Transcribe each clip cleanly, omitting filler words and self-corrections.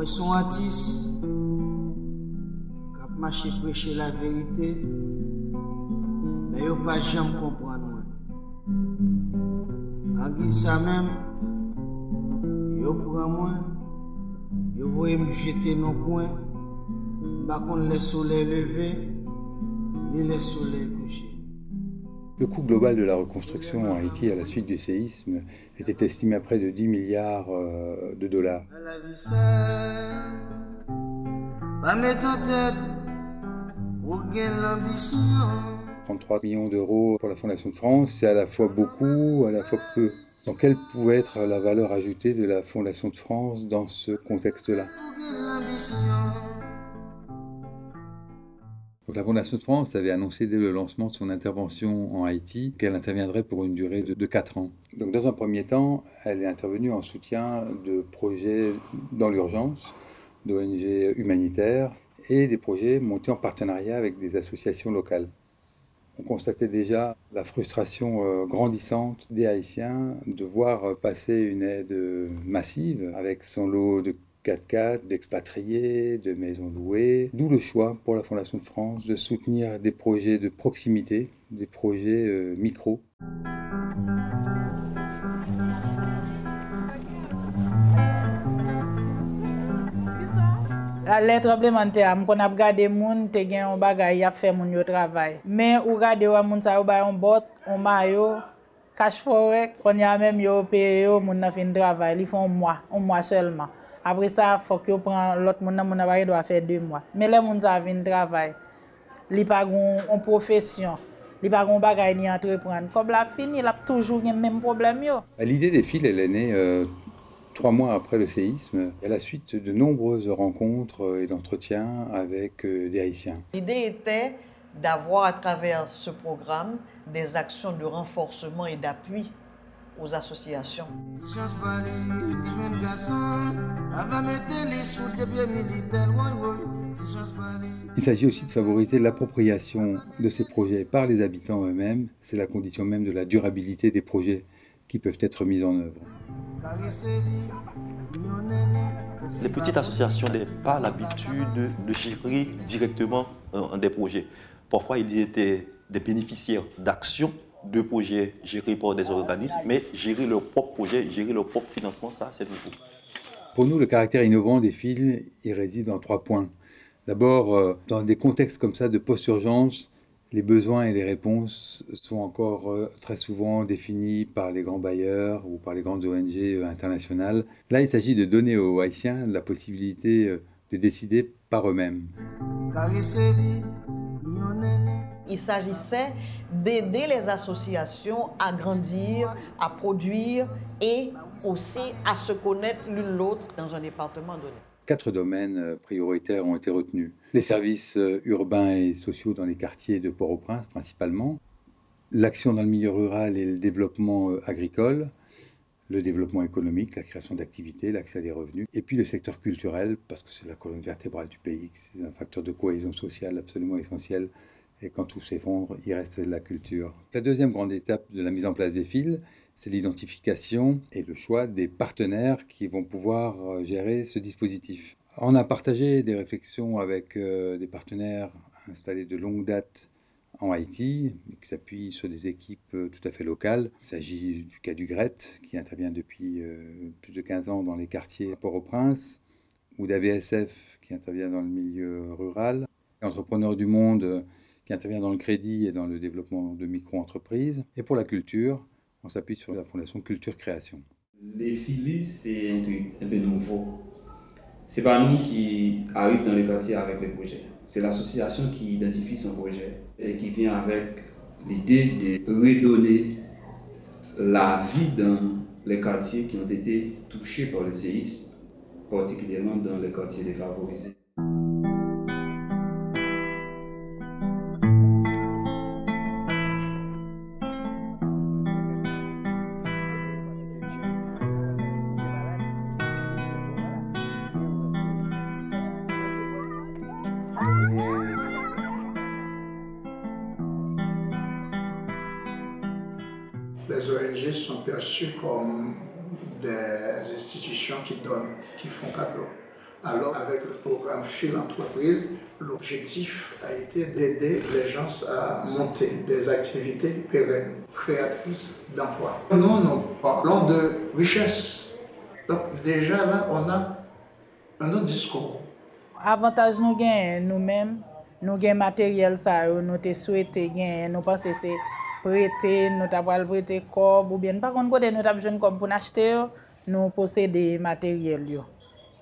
son artiste qui a marché prêcher la vérité, mais il pas jamais comprendre. En guise ça même, il prend moi, il voit me jeter dans le coin, par contre le soleil levé, ni le soleil couché. Le coût global de la reconstruction en Haïti à la suite du séisme était estimé à près de 10 milliards de dollars. 33 millions d'euros pour la Fondation de France, c'est à la fois beaucoup, à la fois peu. Donc quelle pouvait être la valeur ajoutée de la Fondation de France dans ce contexte-là? Donc la Fondation de France avait annoncé dès le lancement de son intervention en Haïti qu'elle interviendrait pour une durée de 4 ans. Donc dans un premier temps, elle est intervenue en soutien de projets dans l'urgence, d'ONG humanitaires et des projets montés en partenariat avec des associations locales. On constatait déjà la frustration grandissante des Haïtiens de voir passer une aide massive avec son lot de 4x4, d'expatriés, de maisons louées. D'où le choix pour la Fondation de France de soutenir des projets de proximité, des projets micro. Les tremblements de terre, on a regardé moun te gen on bagay y a fait moun yo travail. Mais ou regardé wa moun sa yo bay on bot, on maillot, cash forêt, on y a même yo paye yo moun na fin travail, ils font un mois seulement. Après ça, faut que yo prend l'autre moun na bagay doit faire 2 mois. Mais les moun sa vinn travail, li pa gon en profession. Li pa gon bagay ni entreprendre. Comme la fini, il a toujours le même problème yo. L'idée des fils, elle est née 3 mois après le séisme, à la suite de nombreuses rencontres et d'entretiens avec des Haïtiens. L'idée était d'avoir à travers ce programme des actions de renforcement et d'appui aux associations. Il s'agit aussi de favoriser l'appropriation de ces projets par les habitants eux-mêmes. C'est la condition même de la durabilité des projets qui peuvent être mis en œuvre. Les petites associations n'ont pas l'habitude de gérer directement des projets. Parfois, ils étaient des bénéficiaires d'actions de projets gérés par des organismes, mais gérer leur propre projet, gérer leur propre financement, ça, c'est nouveau. Pour nous, le caractère innovant des fils, il réside en 3 points. D'abord, dans des contextes comme ça de post-urgence, les besoins et les réponses sont encore très souvent définis par les grands bailleurs ou par les grandes ONG internationales. Là, il s'agit de donner aux Haïtiens la possibilité de décider par eux-mêmes. Il s'agissait d'aider les associations à grandir, à produire et aussi à se connaître l'une l'autre dans un département donné. 4 domaines prioritaires ont été retenus. Les services urbains et sociaux dans les quartiers de Port-au-Prince principalement, l'action dans le milieu rural et le développement agricole, le développement économique, la création d'activités, l'accès à des revenus, et puis le secteur culturel, parce que c'est la colonne vertébrale du pays, c'est un facteur de cohésion sociale absolument essentiel, et quand tout s'effondre, il reste la culture. La deuxième grande étape de la mise en place des fils, c'est l'identification et le choix des partenaires qui vont pouvoir gérer ce dispositif. On a partagé des réflexions avec des partenaires installés de longue date en Haïti, qui s'appuient sur des équipes tout à fait locales. Il s'agit du cas du GRET, qui intervient depuis plus de 15 ans dans les quartiers à Port-au-Prince, ou d'AVSF, qui intervient dans le milieu rural, Entrepreneurs du Monde, qui intervient dans le crédit et dans le développement de micro-entreprises. Et pour la culture, on s'appuie sur la Fondation Culture Création. Les filus, c'est un truc un peu nouveau. Ce n'est pas nous qui arrivons dans les quartiers avec les projets. C'est l'association qui identifie son projet et qui vient avec l'idée de redonner la vie dans les quartiers qui ont été touchés par le séisme, particulièrement dans les quartiers défavorisés. Les ONG sont perçues comme des institutions qui donnent, qui font cadeau. Alors, avec le programme Philanthroprise, l'objectif a été d'aider les gens à monter des activités pérennes, créatrices d'emplois. Nous parlons de richesse. Donc déjà là, on a un autre discours. Avantage nous gagnons nous-mêmes, nous gagnons matériel ça, nous te souhaité gagner, nous pensons c'est prêter, nous t'avons prêter corps ou bien par contre côté nous t'avons jeune comme pour acheter, nous posséder matériel yo.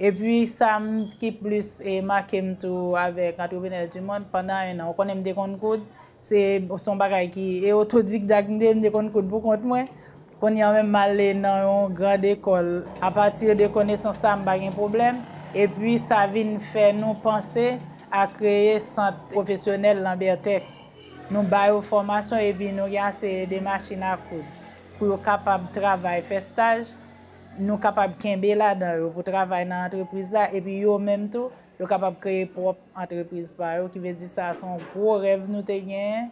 Et puis ça qui plus et marqué tout avec entrepreneur du monde pendant un an, on connaît des comptes, c'est son bagage qui est autodidacte des comptes pour compte moi. Qu'on y a même allé dans une grande école à partir de connaissances ça pas de problème. Et puis, ça vient faire nous penser à créer un centre professionnel Lambertex. Nous avons une formation et puis nous avons des machines à coudre. Pour être capable de travailler, faire stage, nous sommes capables de camper là-dedans pour travailler dans l'entreprise là. Et puis, nous même tout, nous sommes capables de créer propre entreprise par eux, qui veut dire que ça son gros rêve nous avons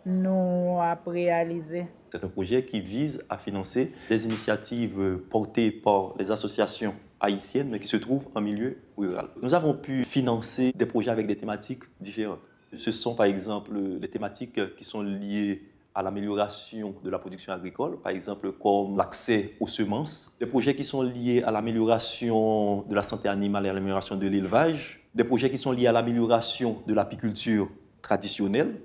nous avons réalisé. C'est un projet qui vise à financer des initiatives portées par les associations haïtiennes, mais qui se trouvent en milieu rural. Nous avons pu financer des projets avec des thématiques différentes. Ce sont par exemple les thématiques qui sont liées à l'amélioration de la production agricole, par exemple comme l'accès aux semences, des projets qui sont liés à l'amélioration de la santé animale et à l'amélioration de l'élevage, des projets qui sont liés à l'amélioration de l'apiculture traditionnelle,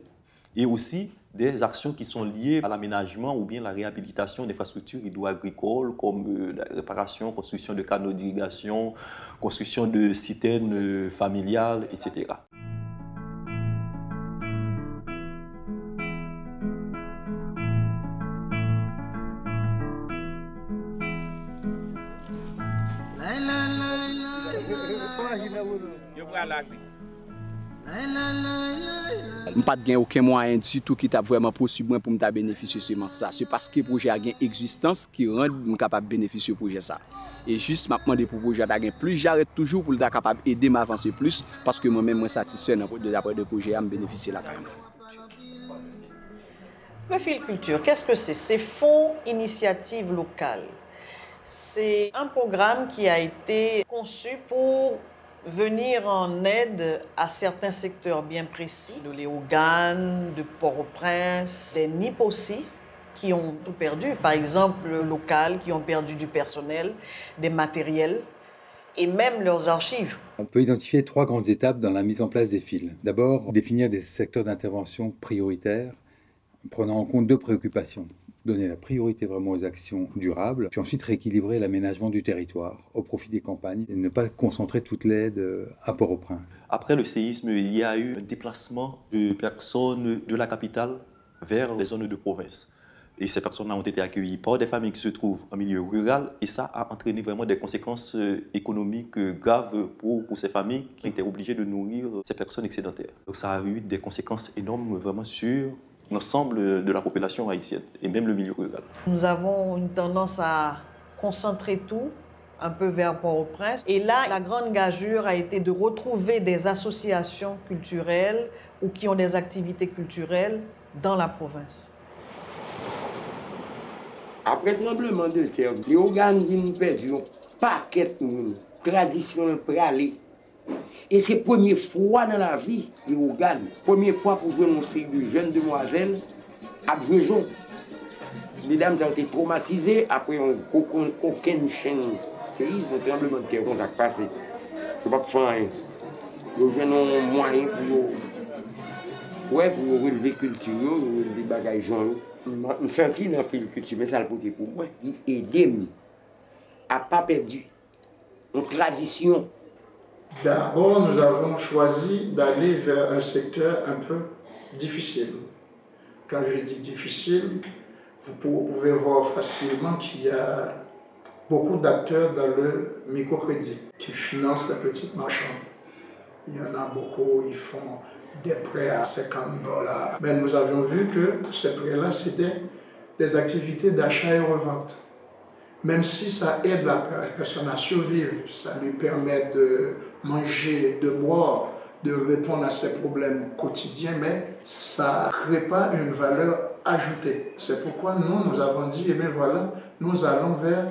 et aussi des actions qui sont liées à l'aménagement ou bien la réhabilitation d'infrastructures hydro-agricoles comme la réparation, construction de canaux d'irrigation, construction de citernes familiales, etc. Je n'ai pas aucun moyen du tout qui t'a vraiment possible pour me bénéficier de ça. C'est parce que le projet a une existence qui rend capable de bénéficier du projet. Et juste maintenant, pour le projet a plus, j'arrête toujours pour être capable d'aider m'avancer plus parce que moi-même, je suis satisfait d'après le projet à me bénéficier là carrément. Le fil culture, qu'est-ce que c'est? C'est Fonds Initiative Locale. C'est un programme qui a été conçu pour venir en aide à certains secteurs bien précis, de Léogane, de Port-au-Prince, des NIP aussi, qui ont tout perdu. Par exemple, local, qui ont perdu du personnel, des matériels et même leurs archives. On peut identifier 3 grandes étapes dans la mise en place des fils. D'abord, définir des secteurs d'intervention prioritaires, prenant en compte 2 préoccupations. Donner la priorité vraiment aux actions durables, puis ensuite rééquilibrer l'aménagement du territoire au profit des campagnes et ne pas concentrer toute l'aide à Port-au-Prince. Après le séisme, il y a eu un déplacement de personnes de la capitale vers les zones de province. Et ces personnes ont été accueillies par des familles qui se trouvent en milieu rural et ça a entraîné vraiment des conséquences économiques graves pour ces familles qui étaient obligées de nourrir ces personnes excédentaires. Donc ça a eu des conséquences énormes vraiment sur l'ensemble de la population haïtienne et même le milieu rural. Nous avons une tendance à concentrer tout un peu vers Port-au-Prince. Et là, la grande gageure a été de retrouver des associations culturelles ou qui ont des activités culturelles dans la province. Après le tremblement de terre, les organes viennent perdre un paquet de tradition pralée. Et c'est la première fois dans la vie, les organes, première fois pour jouer une série de jeunes demoiselles à jouer jaune. Les dames ont été traumatisées après aucune chaîne séisme, un tremblement de terre, comme ça passé. Je ne peux pas faire rien. Les jeunes ont moyen pour relever culture, relever des bagages jaunes. Je me sens dans la culture, mais ça le côté pour moi. Il aide à ne pas perdre une tradition. D'abord, nous avons choisi d'aller vers un secteur un peu difficile. Quand je dis difficile, vous pouvez voir facilement qu'il y a beaucoup d'acteurs dans le microcrédit qui financent la petite marchande. Il y en a beaucoup, ils font des prêts à $50. Mais nous avions vu que ces prêts-là, c'était des activités d'achat et revente. Même si ça aide la personne à survivre, ça lui permet de manger, de boire, de répondre à ses problèmes quotidiens, mais ça ne crée pas une valeur ajoutée. C'est pourquoi nous avons dit, eh bien voilà, nous allons vers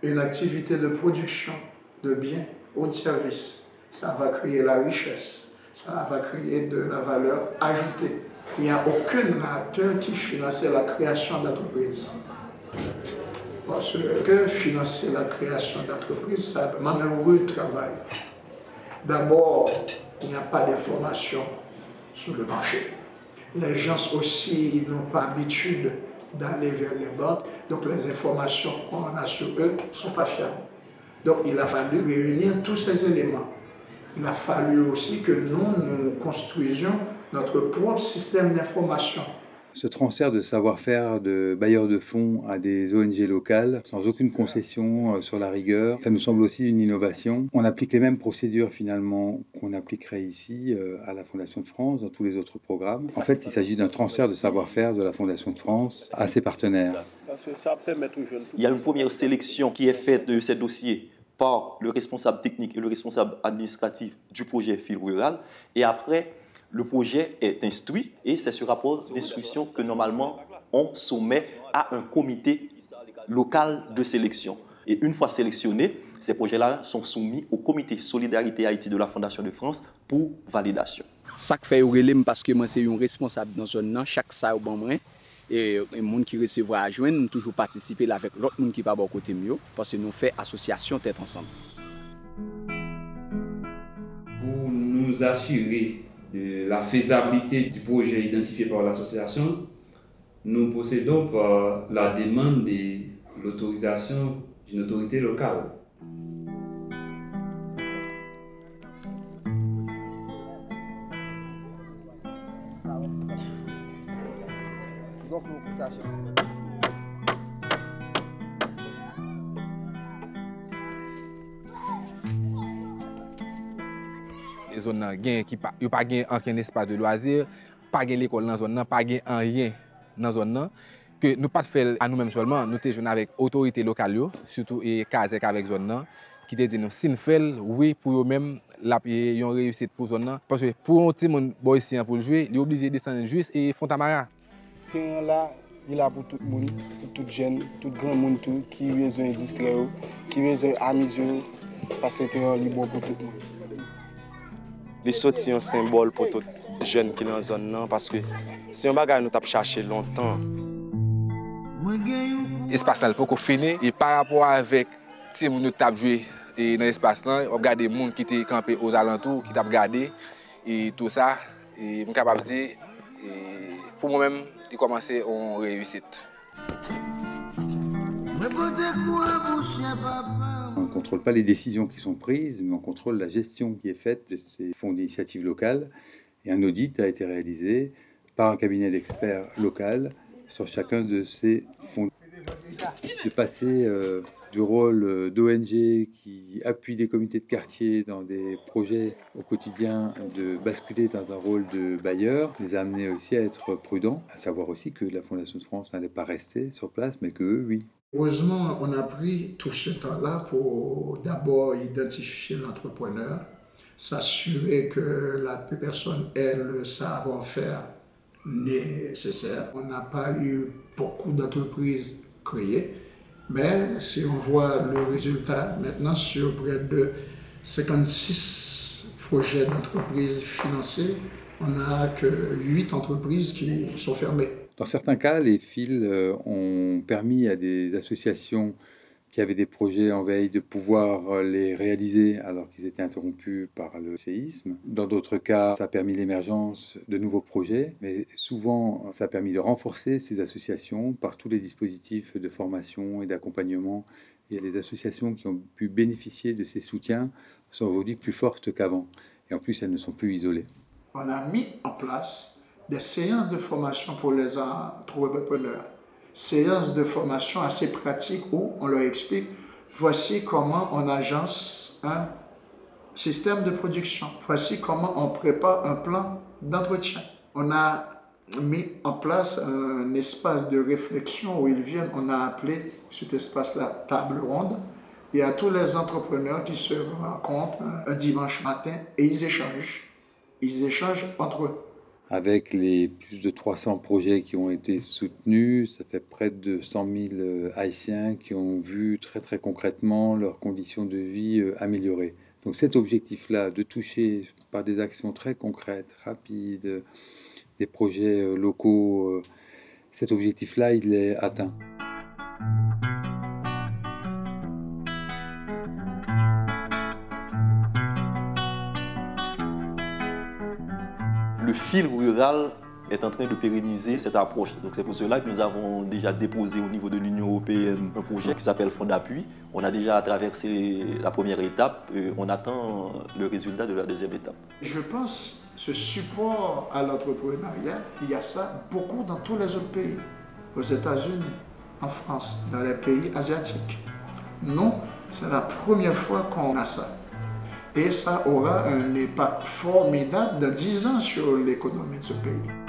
une activité de production de biens ou de services. ça va créer la richesse, ça va créer de la valeur ajoutée. Il n'y a aucun acteur qui finançait la création d'entreprises. Parce que financer la création d'entreprises, ça demande un gros travail. D'abord, il n'y a pas d'information sur le marché. Les gens aussi n'ont pas l'habitude d'aller vers les banques, donc les informations qu'on a sur eux ne sont pas fiables. Donc il a fallu réunir tous ces éléments. Il a fallu aussi que nous construisions notre propre système d'information. Ce transfert de savoir-faire de bailleurs de fonds à des ONG locales, sans aucune concession sur la rigueur, ça nous semble aussi une innovation. On applique les mêmes procédures finalement qu'on appliquerait ici à la Fondation de France, dans tous les autres programmes. En fait, il s'agit d'un transfert de savoir-faire de la Fondation de France à ses partenaires. Il y a une première sélection qui est faite de ces dossiers par le responsable technique et le responsable administratif du projet Fil Rural. Et après, le projet est instruit et c'est ce rapport d'instruction que normalement on soumet à un comité local de sélection. Et une fois sélectionnés, ces projets-là sont soumis au comité Solidarité Haïti de la Fondation de France pour validation. Ça fait relève parce que moi c'est un responsable dans zone chaque ça au bon moment et les gens qui recevra à joindre toujours participer avec l'autre monde qui pas bon côté mieux parce que nous fait association tête ensemble. Pour nous assurer de la faisabilité du projet identifié par l'association, nous procédons par la demande de l'autorisation d'une autorité locale. Les zones qui n'ont pas aucun espace de loisirs, pas l'école dans la zone, pas rien dans la zone. Que nous ne pas faire à nous-mêmes seulement, nous sommes avec l'autorité locale, surtout et Kazek avec la zone, qui te dit nous, si nous faisons, oui, pour eux-mêmes, ils ont réussi pour la zone. Parce que pour un petit monde ici pour jouer, il est obligé de descendre juste et Fontamara. Ce terrain-là, il est là pour tout le monde, pour tout jeune, tout grand monde qui a besoin de distraire, qui a besoin d'amuser, parce que le terrain est bon pour tout le monde. Les sauts sont un symbole pour tout jeune qui est dans la zone, parce que c'est un bagage que nous avons cherché longtemps. L'espace là, pour qu'on finisse, et par rapport avec si nous avons joué dans l'espace là, on regarde les gens qui étaient campés aux alentours, qui ont regardé, et tout ça, et je suis capable de dire, pour moi-même, de commencer en réussite. On ne contrôle pas les décisions qui sont prises, mais on contrôle la gestion qui est faite de ces fonds d'initiative locale. Et un audit a été réalisé par un cabinet d'experts local sur chacun de ces fonds. De passer du rôle d'ONG qui appuie des comités de quartier dans des projets au quotidien, de basculer dans un rôle de bailleur, les a amenés aussi à être prudents, à savoir aussi que la Fondation de France n'allait pas rester sur place, mais qu'eux, oui. Heureusement, on a pris tout ce temps-là pour d'abord identifier l'entrepreneur, s'assurer que la personne ait le savoir-faire nécessaire. On n'a pas eu beaucoup d'entreprises créées, mais si on voit le résultat maintenant sur près de 56 projets d'entreprises financés, on n'a que 8 entreprises qui sont fermées. Dans certains cas, les fils ont permis à des associations qui avaient des projets en veille de pouvoir les réaliser alors qu'ils étaient interrompus par le séisme. Dans d'autres cas, ça a permis l'émergence de nouveaux projets, mais souvent, ça a permis de renforcer ces associations par tous les dispositifs de formation et d'accompagnement. Et les associations qui ont pu bénéficier de ces soutiens sont aujourd'hui plus fortes qu'avant. Et en plus, elles ne sont plus isolées. On a mis en place des séances de formation pour les entrepreneurs, séances de formation assez pratiques où on leur explique voici comment on agence un système de production, voici comment on prépare un plan d'entretien. On a mis en place un espace de réflexion où ils viennent, on a appelé cet espace-là table ronde. Il y a tous les entrepreneurs qui se rencontrent un dimanche matin et ils échangent entre eux. Avec les plus de 300 projets qui ont été soutenus, ça fait près de 100 000 Haïtiens qui ont vu très concrètement leurs conditions de vie améliorées. Donc cet objectif-là, de toucher par des actions très concrètes, rapides, des projets locaux, cet objectif-là, il est atteint. Le fil rural est en train de pérenniser cette approche. Donc c'est pour cela que nous avons déjà déposé au niveau de l'Union européenne un projet qui s'appelle Fonds d'appui. On a déjà traversé la première étape et on attend le résultat de la deuxième étape. Je pense que ce support à l'entrepreneuriat, il y a ça beaucoup dans tous les autres pays. Aux États-Unis, en France, dans les pays asiatiques. Nous, c'est la première fois qu'on a ça. Et ça aura un impact formidable de 10 ans sur l'économie de ce pays.